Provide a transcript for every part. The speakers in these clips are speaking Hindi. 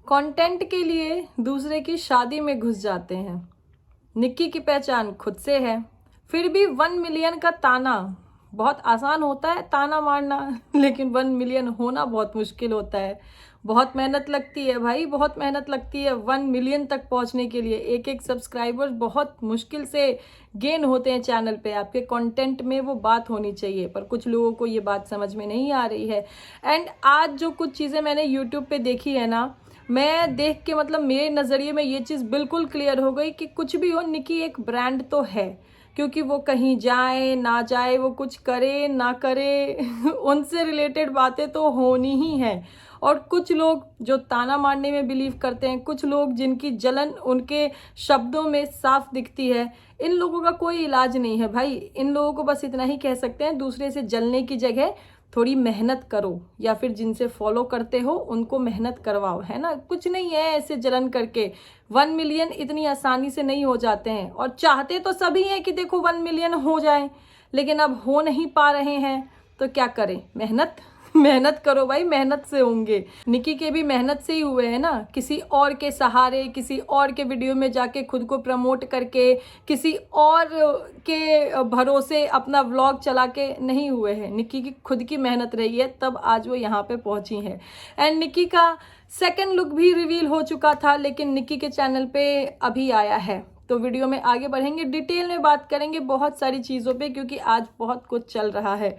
कंटेंट के लिए दूसरे की शादी में घुस जाते हैं। निक्की की पहचान खुद से है, फिर भी 1 मिलियन का ताना। बहुत आसान होता है ताना मारना, लेकिन 1 मिलियन होना बहुत मुश्किल होता है। बहुत मेहनत लगती है भाई, बहुत मेहनत लगती है 1 मिलियन तक पहुंचने के लिए। एक एक सब्सक्राइबर्स बहुत मुश्किल से गेन होते हैं चैनल पे। आपके कंटेंट में वो बात होनी चाहिए, पर कुछ लोगों को ये बात समझ में नहीं आ रही है। एंड आज जो कुछ चीज़ें मैंने यूट्यूब पे देखी है ना, मैं देख के मतलब मेरे नज़रिए में ये चीज़ बिल्कुल क्लियर हो गई कि कुछ भी हो, निकी एक ब्रांड तो है। क्योंकि वो कहीं जाए ना जाए, वो कुछ करे ना करे उनसे रिलेटेड बातें तो होनी ही हैं। और कुछ लोग जो ताना मारने में बिलीव करते हैं, कुछ लोग जिनकी जलन उनके शब्दों में साफ दिखती है, इन लोगों का कोई इलाज नहीं है भाई। इन लोगों को बस इतना ही कह सकते हैं, दूसरे से जलने की जगह थोड़ी मेहनत करो, या फिर जिनसे फॉलो करते हो उनको मेहनत करवाओ, है ना। कुछ नहीं है ऐसे जलन करके। 1 मिलियन इतनी आसानी से नहीं हो जाते हैं, और चाहते तो सभी हैं कि देखो 1 मिलियन हो जाए, लेकिन अब हो नहीं पा रहे हैं तो क्या करें। मेहनत मेहनत करो भाई, मेहनत से होंगे। निकी के भी मेहनत से ही हुए हैं ना, किसी और के सहारे, किसी और के वीडियो में जाके खुद को प्रमोट करके, किसी और के भरोसे अपना व्लॉग चला के नहीं हुए हैं। निकी की खुद की मेहनत रही है, तब आज वो यहाँ पे पहुंची हैं। एंड निकी का सेकंड लुक भी रिवील हो चुका था, लेकिन निकी के चैनल पे अभी आया है। तो वीडियो में आगे बढ़ेंगे, डिटेल में बात करेंगे बहुत सारी चीज़ों पे, क्योंकि आज बहुत कुछ चल रहा है।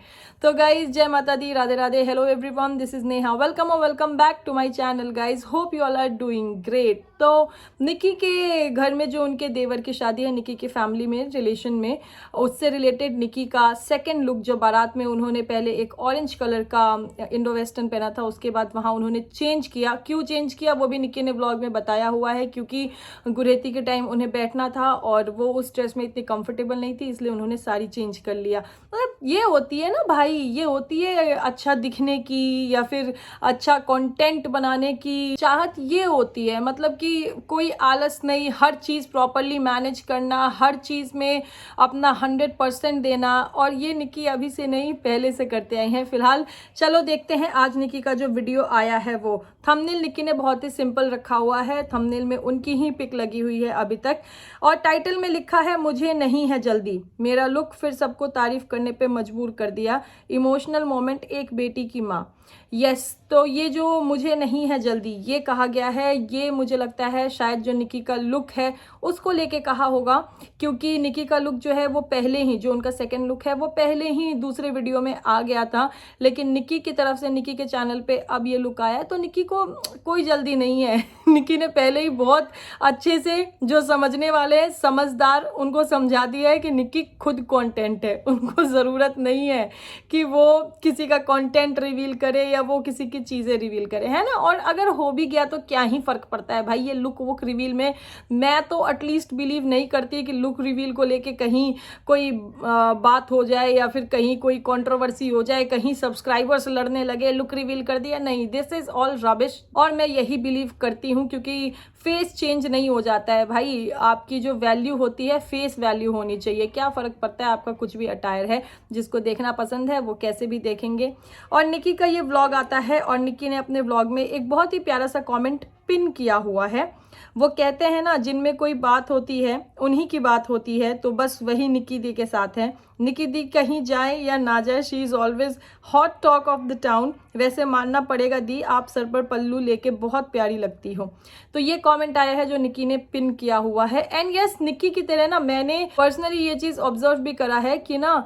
तो गाइज, जय माता दी, Radhe Radhe, hello everyone, this is Neha, welcome और welcome back to my channel guys. Hope you all are doing great. तो निकी के घर में जो उनके देवर की शादी है, निकी के फैमिली में, रिलेशन में, उससे रिलेटेड निकी का सेकेंड लुक, जो बारात में उन्होंने पहले एक ऑरेंज कलर का इंडो वेस्टर्न पहना था, उसके बाद वहाँ उन्होंने चेंज किया। क्यों चेंज किया वो भी निकी ने ब्लॉग में बताया हुआ है, क्योंकि गुरेती के टाइम उन्हें बैठना था और वो उस ड्रेस में इतनी कंफर्टेबल नहीं थी, इसलिए उन्होंने साड़ी चेंज कर लिया। मतलब ये होती है ना भाई, ये होती है अच्छा दिखने की या फिर अच्छा कंटेंट बनाने की चाहत, ये होती है। मतलब कि कोई आलस नहीं, हर चीज़ प्रॉपरली मैनेज करना, हर चीज़ में अपना 100% देना। और ये निकी अभी से नहीं, पहले से करते आए हैं। फिलहाल चलो देखते हैं आज निकी का जो वीडियो आया है वो। थंबनेल निकी ने बहुत ही सिंपल रखा हुआ है, थंबनेल में उनकी ही पिक लगी हुई है अभी तक, और टाइटल में लिखा है मुझे नहीं है जल्दी, मेरा लुक फिर सबको तारीफ करने पे मजबूर कर दिया, इमोशनल मोमेंट एक बेटी की माँ। यस, तो ये जो मुझे नहीं है जल्दी ये कहा गया है, ये मुझे लगता है शायद जो निकी का लुक है उसको लेके कहा होगा, क्योंकि निकी का लुक जो है वो पहले ही, जो उनका सेकंड लुक है वो पहले ही दूसरे वीडियो में आ गया था, लेकिन निकी की तरफ से, निकी के चैनल पे अब ये लुक आया है। तो निकी को कोई जल्दी नहीं है। निकी ने पहले ही बहुत अच्छे से, जो समझने वाले हैं समझदार, उनको समझा दिया है कि निकी खुद कंटेंट है, उनको ज़रूरत नहीं है कि वो किसी का कंटेंट रिवील करे या वो किसी की चीज़ें रिवील करे, है ना। और अगर हो भी गया तो क्या ही फ़र्क पड़ता है भाई, ये लुक वुक रिवील में मैं तो एटलीस्ट बिलीव नहीं करती कि लुक रिवील को लेके कहीं कोई बात हो जाए या फिर कहीं कोई कंट्रोवर्सी हो जाए, कहीं सब्सक्राइबर्स लड़ने लगे, लुक रिवील कर दिया। नहीं, दिस इज़ ऑल रबिश। और मैं यही बिलीव करती हूँ, क्योंकि फेस चेंज नहीं हो जाता है भाई, आपकी जो वैल्यू होती है फेस वैल्यू होनी चाहिए। क्या फ़र्क पड़ता है आपका कुछ भी अटायर है, जिसको देखना पसंद है वो कैसे भी देखेंगे। और निकी का ये व्लॉग आता है, और निकी ने अपने व्लॉग में एक बहुत ही प्यारा सा कमेंट पिन किया हुआ है। वो कहते हैं ना, जिनमें कोई बात होती है उन्हीं की बात होती है, तो बस वही निकी दी के साथ है। निकी दी कहीं जाए या ना जाए, she is always hot talk of the town. वैसे मानना पड़ेगा दी, आप सर पर पल्लू लेके बहुत प्यारी लगती हो। तो ये कमेंट आया है जो निकी ने पिन किया हुआ है। एंड यस, निकी की तरह ना मैंने पर्सनली ये चीज़ ऑब्जर्व भी करा है कि ना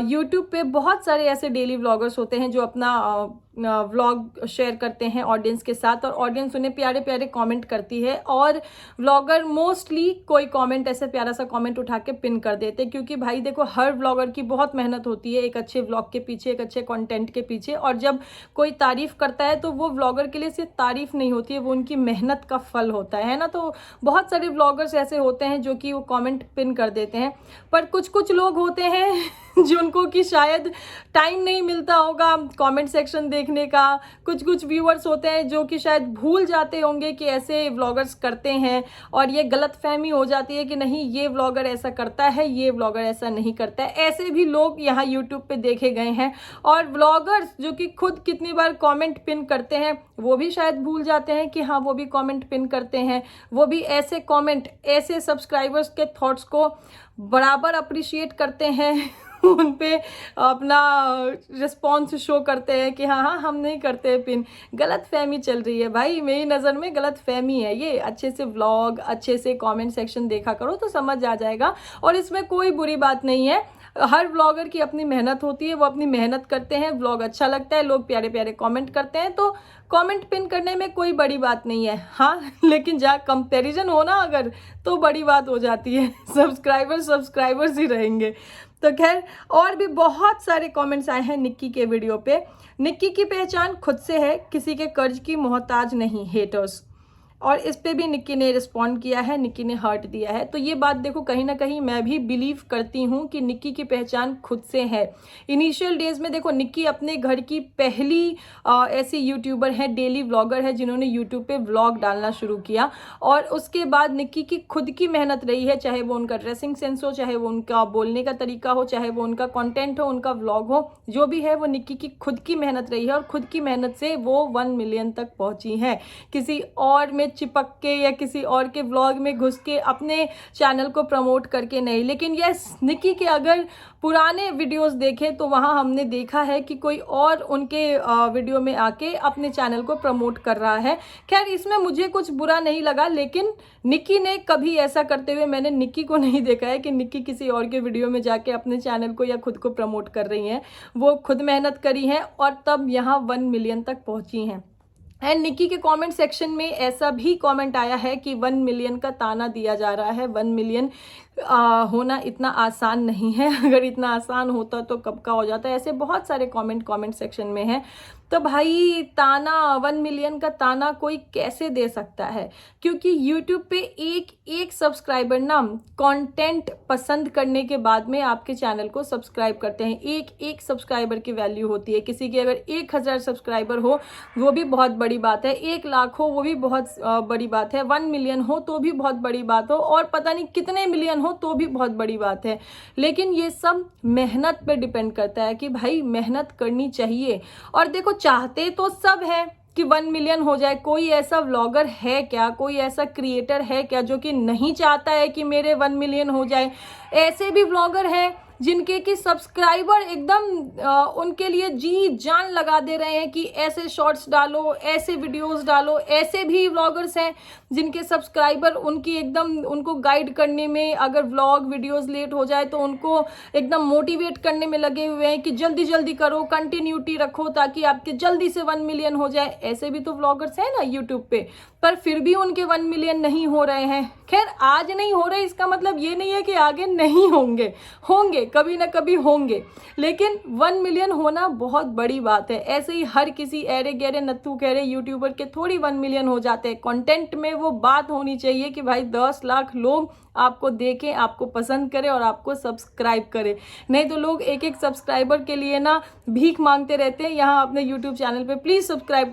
यूट्यूब पे बहुत सारे ऐसे डेली व्लॉगर्स होते हैं जो अपना व्लॉग शेयर करते हैं ऑडियंस के साथ, और ऑडियंस उन्हें प्यारे प्यारे कमेंट करती है, और व्लॉगर मोस्टली कोई कमेंट ऐसे प्यारा सा कमेंट उठा के पिन कर देते हैं। क्योंकि भाई देखो, हर व्लॉगर की बहुत मेहनत होती है एक अच्छे व्लॉग के पीछे, एक अच्छे कंटेंट के पीछे, और जब कोई तारीफ करता है तो वो व्लॉगर के लिए सिर्फ तारीफ नहीं होती है, वो उनकी मेहनत का फल होता है ना। तो बहुत सारे व्लॉगर्स ऐसे होते हैं जो कि वो कमेंट पिन कर देते हैं, पर कुछ कुछ लोग होते हैं जिनको कि शायद टाइम नहीं मिलता होगा कमेंट सेक्शन देखने का। कुछ कुछ व्यूअर्स होते हैं जो कि शायद भूल जाते होंगे कि ऐसे व्लॉगर्स करते हैं, और ये गलतफहमी हो जाती है कि नहीं ये व्लॉगर ऐसा करता है, ये व्लॉगर ऐसा नहीं करता है। ऐसे भी लोग यहाँ यूट्यूब पे देखे गए हैं, और व्लॉगर्स जो कि खुद कितनी बार कमेंट पिन करते हैं वो भी शायद भूल जाते हैं कि हाँ वो भी कमेंट पिन करते हैं, वो भी ऐसे कमेंट, ऐसे सब्सक्राइबर्स के थॉट्स को बराबर अप्रिशिएट करते हैं उन पे अपना रिस्पॉन्स शो करते हैं कि हाँ हाँ हम नहीं करते पिन। गलत फहमी चल रही है भाई, मेरी नज़र में गलत फहमी है ये। अच्छे से व्लॉग, अच्छे से कमेंट सेक्शन देखा करो तो समझ आ जाएगा, और इसमें कोई बुरी बात नहीं है। हर व्लॉगर की अपनी मेहनत होती है, वो अपनी मेहनत करते हैं, व्लॉग अच्छा लगता है, लोग प्यारे प्यारे कमेंट करते हैं, तो कमेंट पिन करने में कोई बड़ी बात नहीं है। हाँ लेकिन जहाँ कंपैरिजन हो ना अगर, तो बड़ी बात हो जाती है। सब्सक्राइबर्स ही रहेंगे। तो खैर, और भी बहुत सारे कमेंट्स आए हैं निक्की के वीडियो पे। निक्की की पहचान खुद से है, किसी के कर्ज की मोहताज नहीं, हेटर्स। और इस पे भी निक्की ने रिस्पॉन्ड किया है, निक्की ने हार्ट दिया है। तो ये बात देखो, कहीं ना कहीं मैं भी बिलीव करती हूँ कि निक्की की पहचान खुद से है। इनिशियल डेज में देखो, निक्की अपने घर की पहली ऐसी यूट्यूबर है, डेली व्लॉगर है, जिन्होंने यूट्यूब पे व्लॉग डालना शुरू किया। और उसके बाद निक्की की खुद की मेहनत रही है, चाहे वो उनका ड्रेसिंग सेंस हो, चाहे वो उनका बोलने का तरीका हो, चाहे वो उनका कॉन्टेंट हो, उनका व्लॉग हो, जो भी है वो निक्की की खुद की मेहनत रही है। और खुद की मेहनत से वो 1 मिलियन तक पहुंची है। किसी और में चिपक के या किसी और के व्लॉग में घुस के अपने चैनल को प्रमोट करके नहीं। लेकिन यस, निक्की के अगर पुराने वीडियोस देखें तो वहाँ हमने देखा है कि कोई और उनके वीडियो में आके अपने चैनल को प्रमोट कर रहा है। खैर, इसमें मुझे कुछ बुरा नहीं लगा, लेकिन निक्की ने कभी ऐसा करते हुए मैंने निक्की को नहीं देखा है कि निक्की किसी और के वीडियो में जाके अपने चैनल को या खुद को प्रमोट कर रही हैं। वो खुद मेहनत करी हैं और तब यहाँ 1 मिलियन तक पहुँची हैं। एंड निक्की के कमेंट सेक्शन में ऐसा भी कमेंट आया है कि 1 मिलियन का ताना दिया जा रहा है। 1 मिलियन होना इतना आसान नहीं है, अगर इतना आसान होता तो कब का हो जाता है। ऐसे बहुत सारे कमेंट सेक्शन में हैं। तो भाई ताना, 1 मिलियन का ताना कोई कैसे दे सकता है? क्योंकि यूट्यूब पे एक सब्सक्राइबर ना कंटेंट पसंद करने के बाद में आपके चैनल को सब्सक्राइब करते हैं। एक सब्सक्राइबर की वैल्यू होती है। किसी की अगर 1000 सब्सक्राइबर हो वो भी बहुत बड़ी बात है, 1 लाख हो वो भी बहुत बड़ी बात है, 1 मिलियन हो तो भी बहुत बड़ी बात हो, और पता नहीं कितने मिलियन हो तो भी बहुत बड़ी बात है। लेकिन ये सब मेहनत पे डिपेंड करता है कि भाई मेहनत करनी चाहिए। और देखो, चाहते तो सब है कि 1 मिलियन हो जाए। कोई ऐसा व्लॉगर है क्या, कोई ऐसा क्रिएटर है क्या जो कि नहीं चाहता है कि मेरे 1 मिलियन हो जाए? ऐसे भी व्लॉगर हैं जिनके कि सब्सक्राइबर एकदम उनके लिए जी जान लगा दे रहे हैं कि ऐसे शॉर्ट्स डालो, ऐसे वीडियोस डालो। ऐसे भी व्लॉगर्स हैं जिनके सब्सक्राइबर उनकी एकदम उनको गाइड करने में, अगर व्लॉग वीडियोस लेट हो जाए तो उनको एकदम मोटिवेट करने में लगे हुए हैं कि जल्दी जल्दी करो, कंटिन्यूटी रखो ताकि आपके जल्दी से 1 मिलियन हो जाए। ऐसे भी तो व्लॉगर्स हैं ना यूट्यूब पे, पर फिर भी उनके 1 मिलियन नहीं हो रहे हैं। खैर, आज नहीं हो रहे इसका मतलब ये नहीं है कि आगे नहीं होंगे, कभी ना कभी होंगे, लेकिन 1 मिलियन होना बहुत बड़ी बात है। ऐसे ही हर किसी ऐरे गहरे नत्थू गहरे यूट्यूबर के थोड़ी 1 मिलियन हो जाते हैं। कंटेंट में वो बात होनी चाहिए कि भाई 10 लाख लोग आपको देखें, आपको पसंद करें और आपको सब्सक्राइब करें। नहीं तो लोग एक सब्सक्राइबर के लिए ना भीख मांगते रहते हैं यहाँ अपने यूट्यूब चैनल पे, please subscribe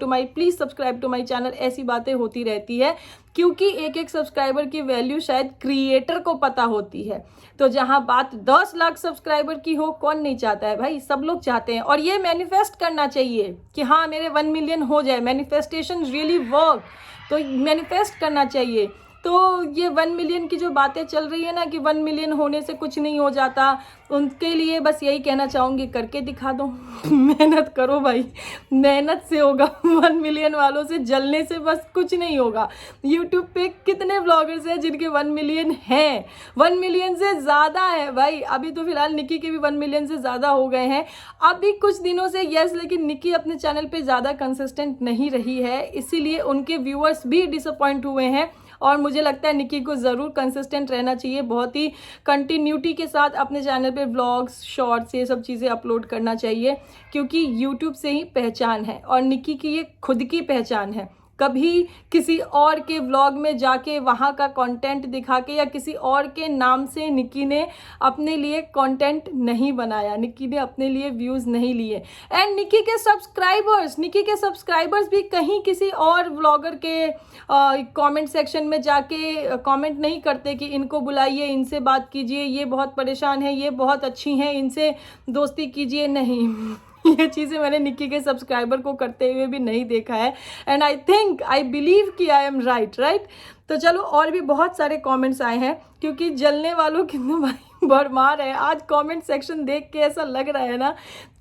to my channel. ऐसी बातें होती रहती है क्योंकि एक सब्सक्राइबर की वैल्यू शायद क्रिएटर को पता होती है। तो जहाँ बात 10 लाख सब्सक्राइबर की हो, कौन नहीं चाहता है भाई? सब लोग चाहते हैं। और ये मैनिफेस्ट करना चाहिए कि हाँ मेरे 1 मिलियन हो जाए। मैनिफेस्टेशन रियली वर्क, तो मैनिफेस्ट करना चाहिए। तो ये 1 मिलियन की जो बातें चल रही है ना कि 1 मिलियन होने से कुछ नहीं हो जाता, उनके लिए बस यही कहना चाहूँगी, करके दिखा दो। मेहनत करो भाई, मेहनत से होगा। 1 मिलियन वालों से जलने से बस कुछ नहीं होगा। यूट्यूब पे कितने व्लॉगर्स हैं जिनके 1 मिलियन हैं? 1 मिलियन से ज़्यादा है भाई। अभी तो फिलहाल निक्की के भी 1 मिलियन से ज़्यादा हो गए हैं अभी कुछ दिनों से, यस। लेकिन निक्की अपने चैनल पे ज़्यादा कंसिस्टेंट नहीं रही है, इसीलिए उनके व्यूअर्स भी डिसअपॉइंट हुए हैं। और मुझे लगता है निक्की को ज़रूर कंसिस्टेंट रहना चाहिए, बहुत ही कंटिन्यूटी के साथ अपने चैनल पे व्लॉग्स, शॉर्ट्स, ये सब चीज़ें अपलोड करना चाहिए, क्योंकि यूट्यूब से ही पहचान है और निक्की की ये खुद की पहचान है। कभी किसी और के व्लॉग में जाके वहाँ का कंटेंट दिखा के या किसी और के नाम से निक्की ने अपने लिए कंटेंट नहीं बनाया, निक्की ने अपने लिए व्यूज़ नहीं लिए। एंड निक्की के सब्सक्राइबर्स भी कहीं किसी और व्लॉगर के कमेंट सेक्शन में जाके कमेंट नहीं करते कि इनको बुलाइए, इनसे बात कीजिए, ये बहुत परेशान है, ये बहुत अच्छी हैं, इनसे दोस्ती कीजिए। नहीं ये चीज़ें मैंने निक्की के सब्सक्राइबर को करते हुए भी नहीं देखा है। एंड आई बिलीव कि आई एम राइट। तो चलो, और भी बहुत सारे कमेंट्स आए हैं, क्योंकि जलने वालों की तो भाई भरमार है। आज कमेंट सेक्शन देख के ऐसा लग रहा है ना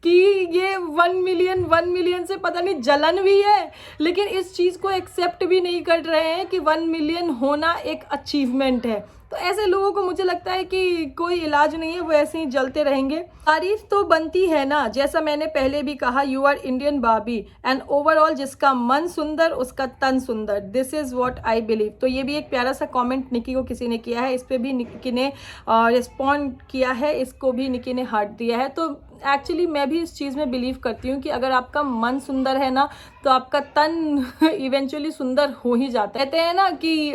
कि ये 1 मिलियन से पता नहीं जलन भी है, लेकिन इस चीज़ को एक्सेप्ट भी नहीं कर रहे हैं कि 1 मिलियन होना एक अचीवमेंट है। तो ऐसे लोगों को मुझे लगता है कि कोई इलाज नहीं है, वो ऐसे ही जलते रहेंगे। तारीफ तो बनती है ना, जैसा मैंने पहले भी कहा, यू आर इंडियन बाबी एंड ओवरऑल जिसका मन सुंदर उसका तन सुंदर, this is what I believe. तो ये भी एक प्यारा सा कमेंट निक्की को किसी ने किया है, इस पर भी निक्की ने रिस्पॉन्ड किया है, इसको भी निक्की ने हार्ट दिया है। तो एक्चुअली मैं भी इस चीज़ में बिलीव करती हूँ कि अगर आपका मन सुंदर है ना तो आपका तन इवेंचुअली सुंदर हो ही जाता है। कहते हैं ना कि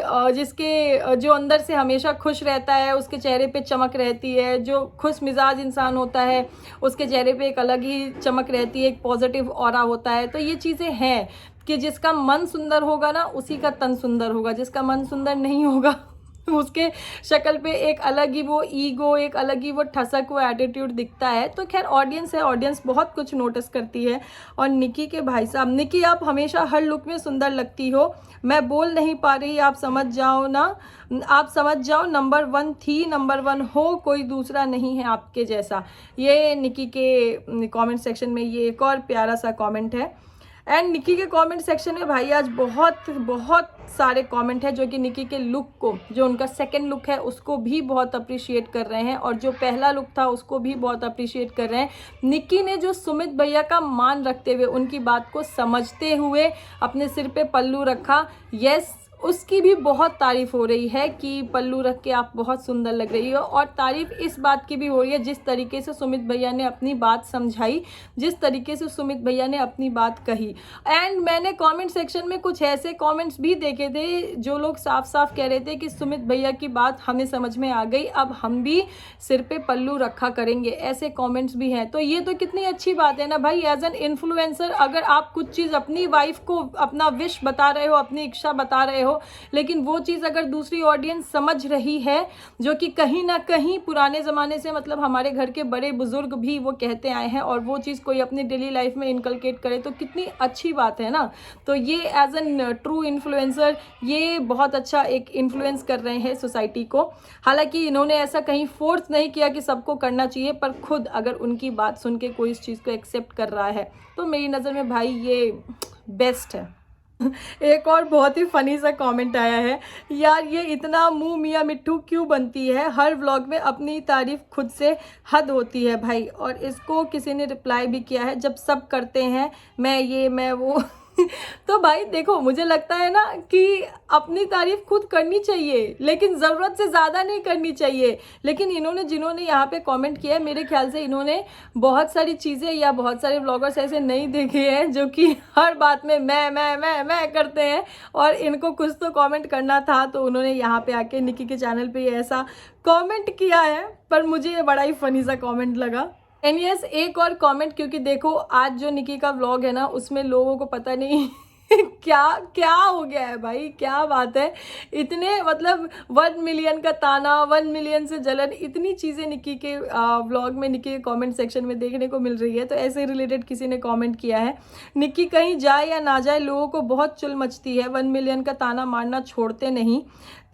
जो अंदर से हमेशा खुश रहता है उसके चेहरे पे चमक रहती है, जो खुश मिजाज इंसान होता है उसके चेहरे पे एक अलग ही चमक रहती है, एक पॉजिटिव ऑरा होता है। तो ये चीज़ें हैं कि जिसका मन सुंदर होगा ना उसी का तन सुंदर होगा, जिसका मन सुंदर नहीं होगा उसके शक्ल पे एक अलग ही वो ईगो, एक अलग ही वो ठसक, वो एटीट्यूड दिखता है। तो खैर ऑडियंस है, ऑडियंस बहुत कुछ नोटिस करती है। और निक्की के भाई साहब, निक्की आप हमेशा हर लुक में सुंदर लगती हो, मैं बोल नहीं पा रही, आप समझ जाओ ना, आप समझ जाओ, नंबर 1 थी, नंबर 1 हो, कोई दूसरा नहीं है आपके जैसा। ये निक्की के कमेंट सेक्शन में ये एक और प्यारा सा कमेंट है। एंड निक्की के कमेंट सेक्शन में भाई आज बहुत सारे कमेंट हैं जो कि निक्की के लुक को, जो उनका सेकंड लुक है उसको भी बहुत अप्रिशिएट कर रहे हैं, और जो पहला लुक था उसको भी बहुत अप्रिशिएट कर रहे हैं। निक्की ने जो सुमित भैया का मान रखते हुए, उनकी बात को समझते हुए अपने सिर पे पल्लू रखा, यस, उसकी भी बहुत तारीफ़ हो रही है कि पल्लू रख के आप बहुत सुंदर लग रही हो। और तारीफ़ इस बात की भी हो रही है जिस तरीके से सुमित भैया ने अपनी बात समझाई, जिस तरीके से सुमित भैया ने अपनी बात कही। एंड मैंने कमेंट सेक्शन में कुछ ऐसे कमेंट्स भी देखे थे जो लोग साफ साफ कह रहे थे कि सुमित भैया की बात हमें समझ में आ गई, अब हम भी सिर पे पल्लू रखा करेंगे, ऐसे कमेंट्स भी हैं। तो ये तो कितनी अच्छी बात है ना भाई। एज एन इन्फ्लुएंसर अगर आप कुछ चीज़ अपनी वाइफ को अपना विश बता रहे हो, अपनी इच्छा बता रहे हो, लेकिन वो चीज़ अगर दूसरी ऑडियंस समझ रही है, जो कि कहीं ना कहीं पुराने ज़माने से, मतलब हमारे घर के बड़े बुजुर्ग भी वो कहते आए हैं, और वो चीज़ कोई अपनी डेली लाइफ में इनकलकेट करे तो कितनी अच्छी बात है ना। तो ये एज एन ट्रू इन्फ्लुएंसर ये बहुत अच्छा एक इन्फ्लुएंस कर रहे हैं सोसाइटी को। हालांकि इन्होंने ऐसा कहीं फोर्स नहीं किया कि सबको करना चाहिए, पर खुद अगर उनकी बात सुन के कोई इस चीज़ को एक्सेप्ट कर रहा है तो मेरी नज़र में भाई ये बेस्ट है। एक और बहुत ही फनी सा कमेंट आया है, यार ये इतना मुंह मियाँ मिट्ठू क्यों बनती है, हर व्लॉग में अपनी तारीफ खुद से हद होती है भाई। और इसको किसी ने रिप्लाई भी किया है, जब सब करते हैं मैं ये मैं वो तो भाई देखो, मुझे लगता है ना कि अपनी तारीफ खुद करनी चाहिए, लेकिन ज़रूरत से ज़्यादा नहीं करनी चाहिए। लेकिन जिन्होंने यहाँ पे कमेंट किया है, मेरे ख्याल से इन्होंने बहुत सारी चीज़ें या बहुत सारे व्लॉगर्स ऐसे नहीं देखे हैं जो कि हर बात में मैं करते हैं, और इनको कुछ तो कमेंट करना था तो उन्होंने यहाँ पे आके निक्की के चैनल पे ऐसा कमेंट किया है। पर मुझे ये बड़ा ही फनी सा कमेंट लगा। एंड यस, एक और कमेंट, क्योंकि देखो आज जो निक्की का व्लॉग है ना उसमें लोगों को पता नहीं क्या हो गया है भाई, क्या बात है, इतने मतलब 1 मिलियन का ताना, 1 मिलियन से जलन, इतनी चीज़ें निक्की के व्लॉग में, निक्की के कमेंट सेक्शन में देखने को मिल रही है। तो ऐसे रिलेटेड किसी ने कमेंट किया है, निक्की कहीं जाए या ना जाए लोगों को बहुत चुल मचती है, 1 मिलियन का ताना मारना छोड़ते नहीं।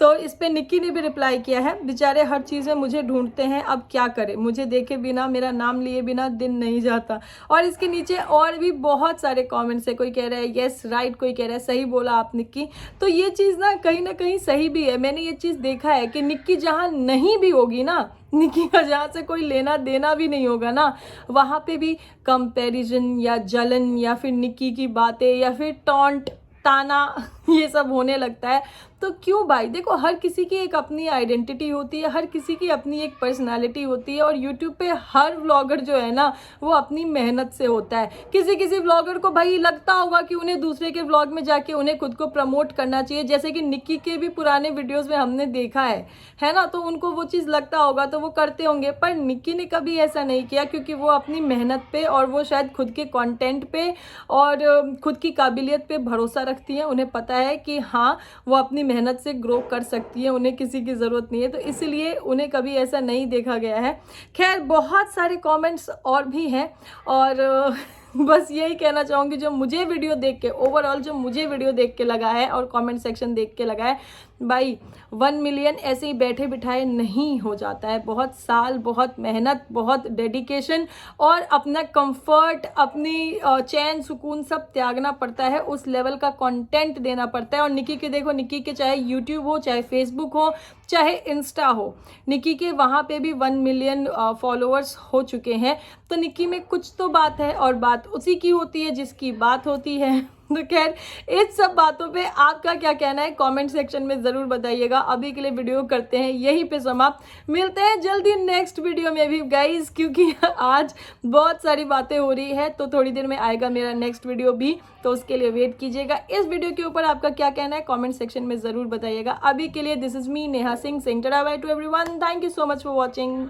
तो इस पे निक्की ने भी रिप्लाई किया है, बेचारे हर चीज़ में मुझे ढूंढते हैं, अब क्या करें, मुझे देखे बिना, मेरा नाम लिए बिना दिन नहीं जाता। और इसके नीचे और भी बहुत सारे कमेंट्स है, कोई कह रहा है यस राइट, कोई कह रहा है सही बोला आप निक्की। तो ये चीज़ ना कहीं सही भी है। मैंने ये चीज़ देखा है कि निक्की जहाँ नहीं भी होगी ना, निक्की का जहाँ से कोई लेना देना भी नहीं होगा ना, वहाँ पे भी कंपैरिजन या जलन या फिर निक्की की बातें या फिर टॉन्ट, ताना, ये सब होने लगता है। तो क्यों भाई, देखो हर किसी की एक अपनी आइडेंटिटी होती है, हर किसी की अपनी एक पर्सनालिटी होती है, और यूट्यूब पे हर व्लॉगर जो है ना वो अपनी मेहनत से होता है। किसी किसी व्लॉगर को भाई लगता होगा कि उन्हें दूसरे के व्लॉग में जाके उन्हें खुद को प्रमोट करना चाहिए, जैसे कि निक्की के भी पुराने वीडियोस में हमने देखा है ना, तो उनको वो चीज़ लगता होगा तो वो करते होंगे। पर निक्की ने कभी ऐसा नहीं किया, क्योंकि वो अपनी मेहनत पे और वो शायद खुद के कंटेंट पे और खुद की काबिलियत पे भरोसा रखती हैं। उन्हें पता है कि हाँ वो अपनी मेहनत से ग्रो कर सकती है, उन्हें किसी की ज़रूरत नहीं है, तो इसलिए उन्हें कभी ऐसा नहीं देखा गया है। खैर बहुत सारे कमेंट्स और भी हैं, और बस यही कहना चाहूँगी, जो मुझे वीडियो देख के ओवरऑल जो मुझे वीडियो देख के लगा है और कमेंट सेक्शन देख के लगा है, भाई 1 मिलियन ऐसे ही बैठे बिठाए नहीं हो जाता है। बहुत साल, बहुत मेहनत, बहुत डेडिकेशन और अपना कंफर्ट, अपनी चैन सुकून सब त्यागना पड़ता है, उस लेवल का कंटेंट देना पड़ता है। और निक्की के देखो, निक्की के चाहे यूट्यूब हो, चाहे फेसबुक हो, चाहे इंस्टा हो, निक्की के वहाँ पे भी 1 मिलियन फॉलोअर्स हो चुके हैं। तो निक्की में कुछ तो बात है, और बात उसी की होती है जिसकी बात होती है। तो खैर इस सब बातों पे आपका क्या कहना है कमेंट सेक्शन में ज़रूर बताइएगा। अभी के लिए वीडियो करते हैं यहीं पे समाप्त, मिलते हैं जल्दी नेक्स्ट वीडियो में भी गाइस, क्योंकि आज बहुत सारी बातें हो रही है, तो थोड़ी देर में आएगा मेरा नेक्स्ट वीडियो भी, तो उसके लिए वेट कीजिएगा। इस वीडियो के ऊपर आपका क्या कहना है कॉमेंट सेक्शन में ज़रूर बताइएगा। अभी के लिए this is me Neha Singh, saying tata by two everyone, thank you so much for watching.